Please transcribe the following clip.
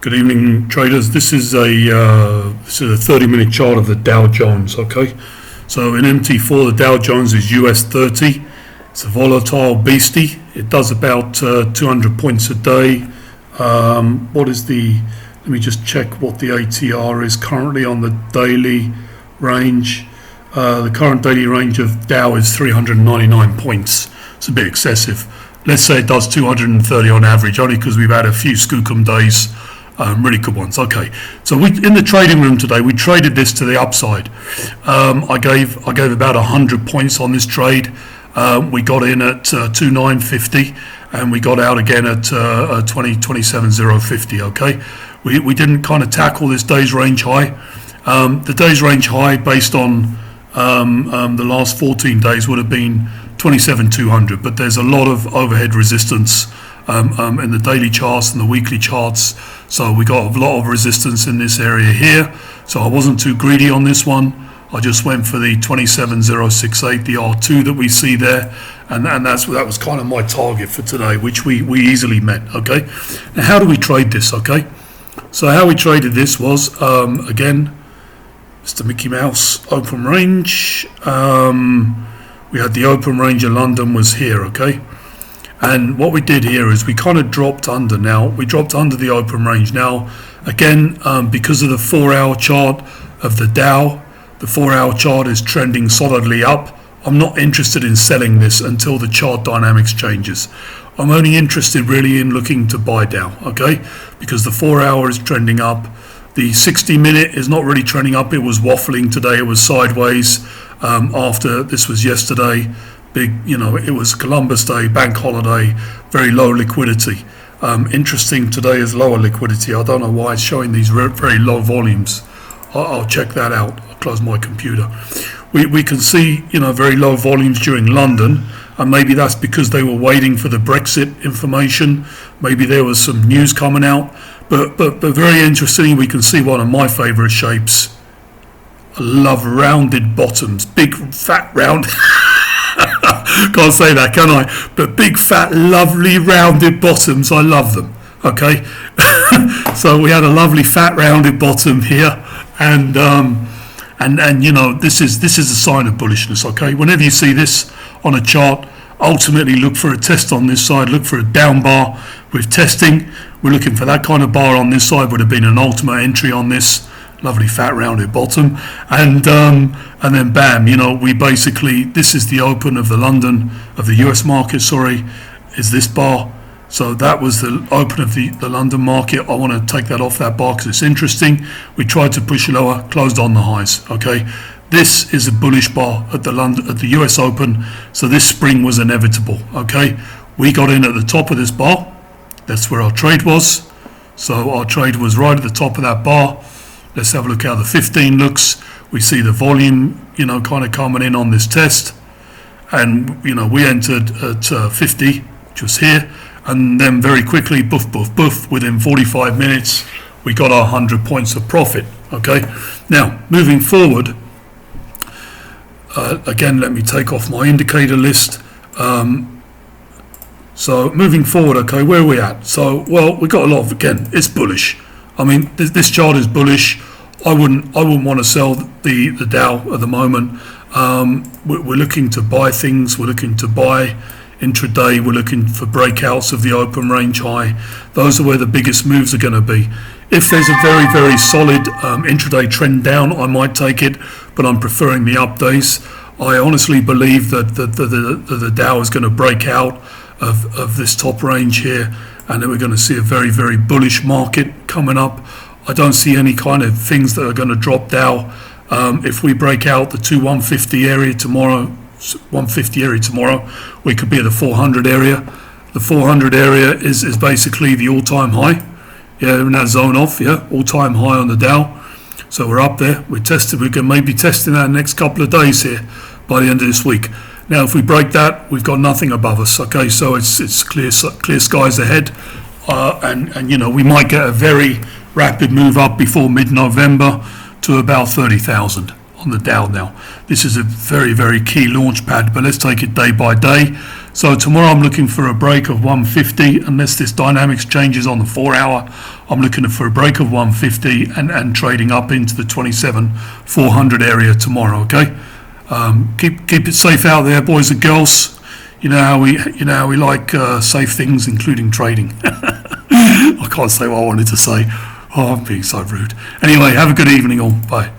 Good evening, traders. This is a 30-minute chart of the Dow Jones. Okay, so in MT4, the Dow Jones is US30. It's a volatile beastie. It does about 200 points a day. Let me just check what the ATR is currently on the daily range. The current daily range of Dow is 399 points. It's a bit excessive. Let's say it does 230 on average, only because we've had a few skookum days. Really good ones. Okay, so in the trading room today, we traded this to the upside. I gave about 100 points on this trade. We got in at 29.50 and we got out again at 27.050. Okay, we didn't kind of tackle this day's range high. The day's range high based on the last 14 days would have been 27.200, but there's a lot of overhead resistance in the daily charts and the weekly charts. So we got a lot of resistance in this area here. So I wasn't too greedy on this one. I just went for the 27.068, the R2 that we see there, and that was kind of my target for today, which we easily met. Okay, now how do we trade this? Okay, so how we traded this was again, Mr. Mickey Mouse open range. We had the open range in London was here. Okay. And what we did here is we kind of dropped under now. We dropped under the open range. Now, again, because of the 4-hour chart of the Dow, the 4-hour chart is trending solidly up. I'm not interested in selling this until the chart dynamics changes. I'm only interested really in looking to buy Dow, okay? Because the 4-hour is trending up. The 60-minute is not really trending up. It was waffling today. It was sideways after this was yesterday. It was Columbus Day, bank holiday, very low liquidity. Interesting, today is lower liquidity. I don't know why it's showing these very low volumes. I'll check that out. I'll close my computer. We can see, very low volumes during London, and maybe that's because they were waiting for the Brexit information. Maybe there was some news coming out. But very interesting, we can see one of my favourite shapes. I love rounded bottoms, big fat round. Can't say that, can I? But big, fat, lovely, rounded bottoms, I love them. Okay, so we had a lovely, fat, rounded bottom here, and this is a sign of bullishness. Okay, whenever you see this on a chart, ultimately look for a test on this side. Look for a down bar with testing. We're looking for that kind of bar on this side. Would have been an ultimate entry on this. Lovely fat rounded bottom, and then bam, we basically, this is the open of the US market, is this bar. So that was the open of the London market. I want to take that off that bar because it's interesting. We tried to push lower, closed on the highs. Okay, this is a bullish bar at the US Open, so this spring was inevitable. Okay, we got in at the top of this bar. That's where our trade was. So our trade was right at the top of that bar. Let's have a look how the 15 looks. We see the volume, kind of coming in on this test. And, we entered at 50, which was here. And then very quickly, boof, boof, boof, within 45 minutes, we got our 100 points of profit. Okay. Now, moving forward, again, let me take off my indicator list. So moving forward, okay, where are we at? So, well, we got a lot of, again, it's bullish. I mean, this chart is bullish. I wouldn't want to sell the Dow at the moment. We're looking to buy things. We're looking to buy intraday. We're looking for breakouts of the open range high. Those are where the biggest moves are going to be. If there's a very, very solid intraday trend down, I might take it, but I'm preferring the up days. I honestly believe that the Dow is going to break out of this top range here, and then we're going to see a very, very bullish market coming up. I don't see any kind of things that are going to drop Dow. If we break out the 150 area tomorrow, we could be at the 400 area. The 400 area is basically the all-time high. Yeah, in that zone off. Yeah, all-time high on the Dow. So we're up there. We're going to maybe testing that next couple of days here by the end of this week. Now, if we break that, we've got nothing above us. Okay, so it's clear skies ahead, and we might get a very rapid move up before mid-November to about 30,000 on the Dow. Now, this is a very, very key launch pad, but let's take it day by day. So tomorrow I'm looking for a break of 150, unless this dynamics changes on the 4 hour. I'm looking for a break of 150 and trading up into the 27,400 area tomorrow. Okay, keep it safe out there, boys and girls. You know how we like safe things, including trading. I can't say what I wanted to say. Oh, I'm being so rude. Anyway, have a good evening all. Bye.